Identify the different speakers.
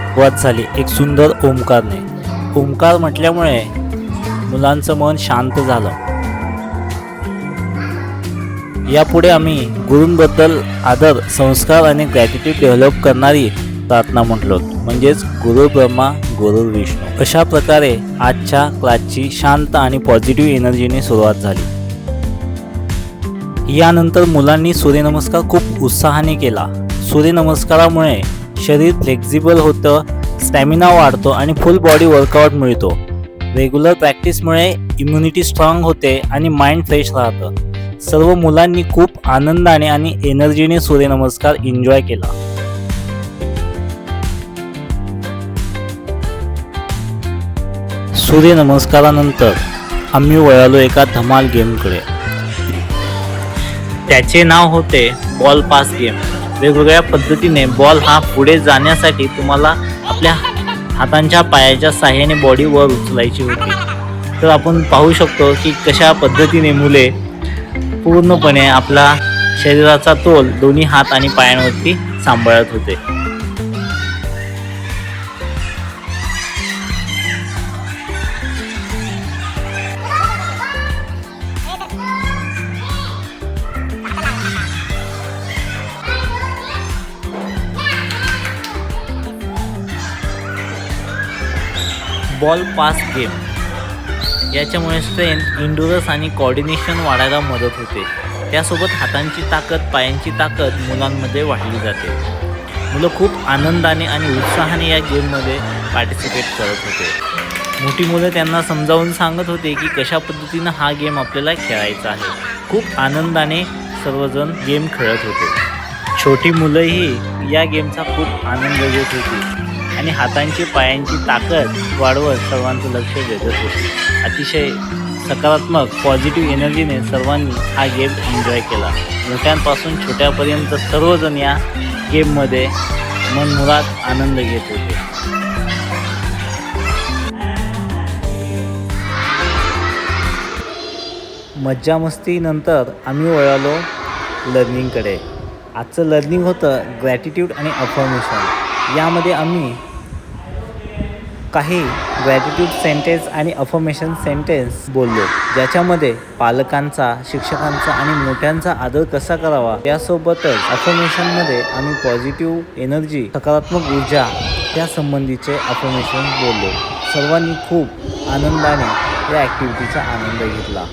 Speaker 1: सुरुवात झाली एक सुंदर ओंकारने. ओंकार म्हटल्यामुळे मुलांचं मन शांत झालं. यापुढे आम्ही गुरूंबद्दल आदर, संस्कार आणि ग्रॅटिट्यूड डेव्हलप करणारी प्रार्थना म्हटलो, म्हणजेच गुरु ब्रह्मा गुरु विष्णू. अशा प्रकारे आजच्या क्लासची शांत आणि पॉझिटिव्ह एनर्जीने सुरुवात झाली. यानंतर मुलांनी सूर्यनमस्कार खूप उत्साहाने केला. सूर्यनमस्कारामुळे शरीर फ्लेक्झिबल होतं, स्टॅमिना वाढतो आणि फुल बॉडी वर्कआउट मिळतो. रेग्युलर प्रॅक्टिसमुळे इम्युनिटी स्ट्रॉंग होते आणि माइंड फ्रेश राहतं. सर्व मुलांनी खूप आनंदाने आणि एनर्जीने सूर्यनमस्कार एन्जॉय केला. सूर्यनमस्कारानंतर आम्ही वळालो एका धमाल गेमकडे. त्याचे नाव होते बॉल पास गेम. वेगवेगळ्या पद्धतीने बॉल हा पुढे जाण्यासाठी तुम्हाला आपल्या हातांच्या पायाच्या साहाय्याने बॉडी वर उचलायची होती. तर आपण पाहू शकतो की कशा पद्धतीने मुले पूर्णपणे आपला शरीराचा तोल दोन्ही हात आणि पायांवरती सांभाळत होते. बॉल पास गेम याच्यामुळे स्ट्रेंथ, इंडोरन्स आणि कोऑर्डिनेशन वाढायला मदत होते. त्यासोबत हातांची ताकद, पायांची ताकद मुलांमध्ये वाढली जाते. मुलं खूप आनंदाने आणि उत्साहाने या गेममध्ये पार्टिसिपेट करत होते. मोठी मुलं त्यांना समजावून सांगत होते की कशा पद्धतीनं हा गेम आपल्याला खेळायचा आहे. खूप आनंदाने सर्वजण गेम खेळत होते. छोटी मुलंही या गेमचा खूप आनंद घेत होती आणि हातांची पायांची ताकद वाढवत सर्वांचं लक्ष वेधत होती. अतिशय सकारात्मक पॉझिटिव्ह एनर्जीने सर्वांनी हा गेम एन्जॉय केला. मोठ्यांपासून छोट्यापर्यंत सर्वजण या गेममध्ये मनमुराद आनंद घेत होते. मज्जा मस्तीनंतर आम्ही वळालो लर्निंगकडे. आजचं लर्निंग होतं ग्रॅटिट्यूड आणि अफर्मेशन. यामध्ये आम्ही काही ग्रॅटिट्यूड सेंटेन्स आणि अफर्मेशन सेंटेन्स बोललो, ज्याच्यामध्ये पालकांचा, शिक्षकांचा आणि मोठ्यांचा आदर कसा करावा. यासोबतच अफर्मेशनमध्ये आम्ही पॉझिटिव्ह एनर्जी, सकारात्मक ऊर्जा या संबंधीचे अफर्मेशन बोललो. सर्वांनी खूप आनंदाने या ॲक्टिव्हिटीचा आनंद घेतला.